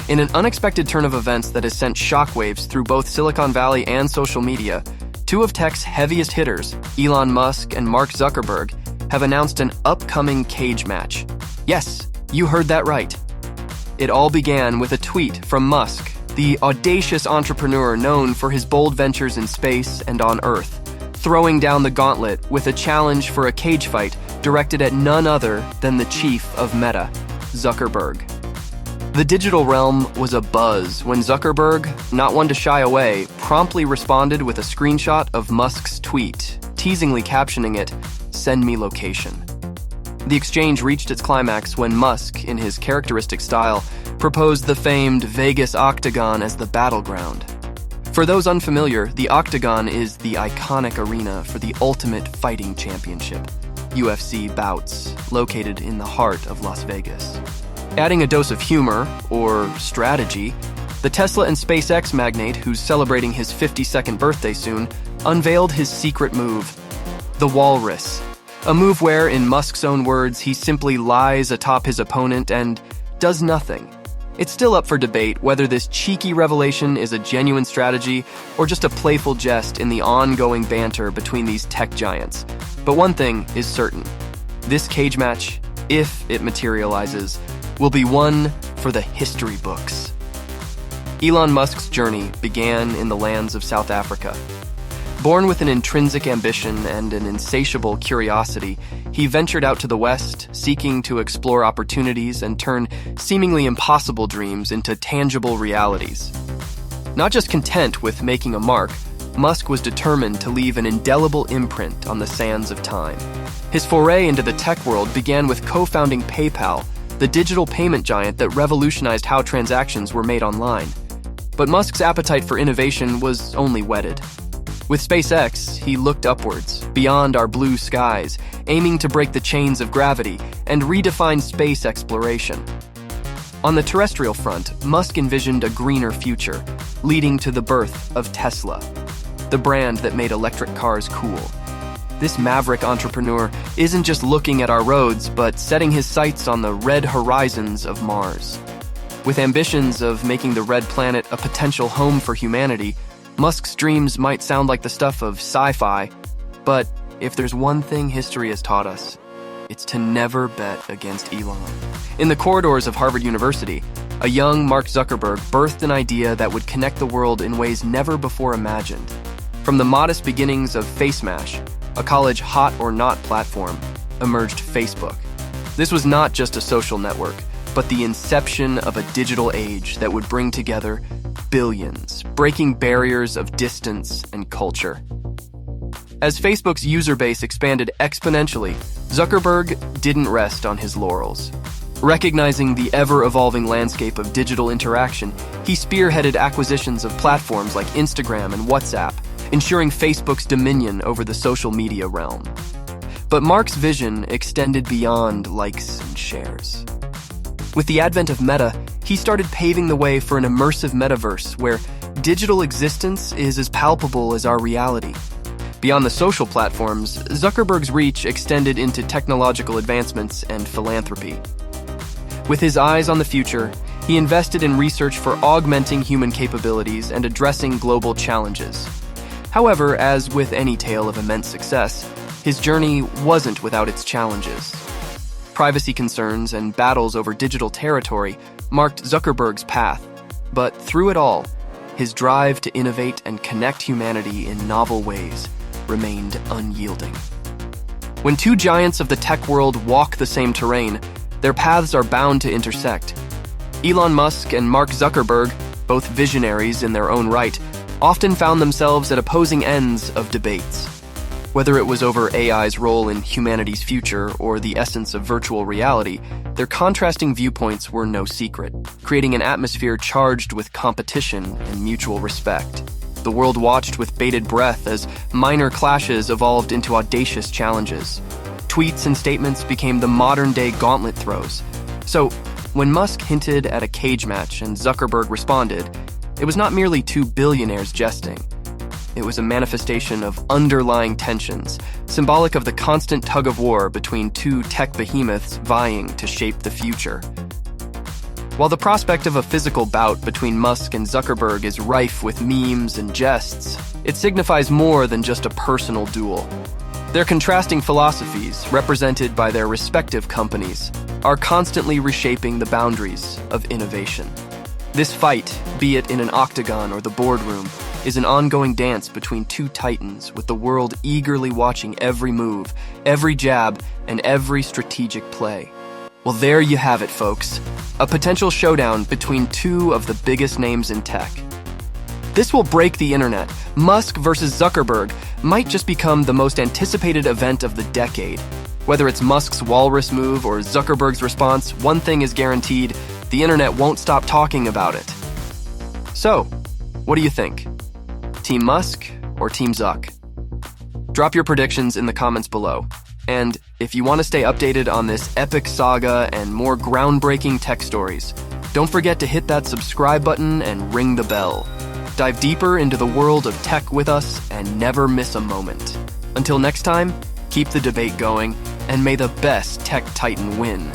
In an unexpected turn of events that has sent shockwaves through both Silicon Valley and social media, two of tech's heaviest hitters, Elon Musk and Mark Zuckerberg, have announced an upcoming cage match. Yes, you heard that right. It all began with a tweet from Musk, the audacious entrepreneur known for his bold ventures in space and on Earth, throwing down the gauntlet with a challenge for a cage fight directed at none other than the chief of Meta, Zuckerberg. The digital realm was abuzz when Zuckerberg, not one to shy away, promptly responded with a screenshot of Musk's tweet, teasingly captioning it, "Send me location." The exchange reached its climax when Musk, in his characteristic style, proposed the famed Vegas Octagon as the battleground. For those unfamiliar, the Octagon is the iconic arena for the Ultimate Fighting Championship, UFC bouts, located in the heart of Las Vegas. Adding a dose of humor, or strategy, the Tesla and SpaceX magnate, who's celebrating his 52nd birthday soon, unveiled his secret move, the Walrus. A move where, in Musk's own words, he simply lies atop his opponent and does nothing. It's still up for debate whether this cheeky revelation is a genuine strategy or just a playful jest in the ongoing banter between these tech giants. But one thing is certain. This cage match, if it materializes, will be one for the history books. Elon Musk's journey began in the lands of South Africa. Born with an intrinsic ambition and an insatiable curiosity, he ventured out to the West, seeking to explore opportunities and turn seemingly impossible dreams into tangible realities. Not just content with making a mark, Musk was determined to leave an indelible imprint on the sands of time. His foray into the tech world began with co-founding PayPal, the digital payment giant that revolutionized how transactions were made online. But Musk's appetite for innovation was only whetted. With SpaceX, he looked upwards, beyond our blue skies, aiming to break the chains of gravity and redefine space exploration. On the terrestrial front, Musk envisioned a greener future, leading to the birth of Tesla, the brand that made electric cars cool. This maverick entrepreneur isn't just looking at our roads, but setting his sights on the red horizons of Mars. With ambitions of making the red planet a potential home for humanity, Musk's dreams might sound like the stuff of sci-fi, but if there's one thing history has taught us, it's to never bet against Elon. In the corridors of Harvard University, a young Mark Zuckerberg birthed an idea that would connect the world in ways never before imagined. From the modest beginnings of FaceMash, a college hot or not platform, emerged Facebook. This was not just a social network, but the inception of a digital age that would bring together billions, breaking barriers of distance and culture. As Facebook's user base expanded exponentially, Zuckerberg didn't rest on his laurels. Recognizing the ever-evolving landscape of digital interaction, he spearheaded acquisitions of platforms like Instagram and WhatsApp, ensuring Facebook's dominion over the social media realm. But Mark's vision extended beyond likes and shares. With the advent of Meta, he started paving the way for an immersive metaverse where digital existence is as palpable as our reality. Beyond the social platforms, Zuckerberg's reach extended into technological advancements and philanthropy. With his eyes on the future, he invested in research for augmenting human capabilities and addressing global challenges. However, as with any tale of immense success, his journey wasn't without its challenges. Privacy concerns and battles over digital territory marked Zuckerberg's path, but through it all, his drive to innovate and connect humanity in novel ways remained unyielding. When two giants of the tech world walk the same terrain, their paths are bound to intersect. Elon Musk and Mark Zuckerberg, both visionaries in their own right, often found themselves at opposing ends of debates. Whether it was over AI's role in humanity's future or the essence of virtual reality, their contrasting viewpoints were no secret, creating an atmosphere charged with competition and mutual respect. The world watched with bated breath as minor clashes evolved into audacious challenges. Tweets and statements became the modern-day gauntlet throws. So, when Musk hinted at a cage match and Zuckerberg responded, it was not merely two billionaires jesting. It was a manifestation of underlying tensions, symbolic of the constant tug-of-war between two tech behemoths vying to shape the future. While the prospect of a physical bout between Musk and Zuckerberg is rife with memes and jests, it signifies more than just a personal duel. Their contrasting philosophies, represented by their respective companies, are constantly reshaping the boundaries of innovation. This fight, be it in an octagon or the boardroom, is an ongoing dance between two titans, with the world eagerly watching every move, every jab, and every strategic play. Well, there you have it, folks. A potential showdown between two of the biggest names in tech. This will break the internet. Musk versus Zuckerberg might just become the most anticipated event of the decade. Whether it's Musk's walrus move or Zuckerberg's response, one thing is guaranteed: the internet won't stop talking about it. So, what do you think? Team Musk or Team Zuck? Drop your predictions in the comments below. And if you want to stay updated on this epic saga and more groundbreaking tech stories, don't forget to hit that subscribe button and ring the bell. Dive deeper into the world of tech with us and never miss a moment. Until next time, keep the debate going, and may the best tech titan win.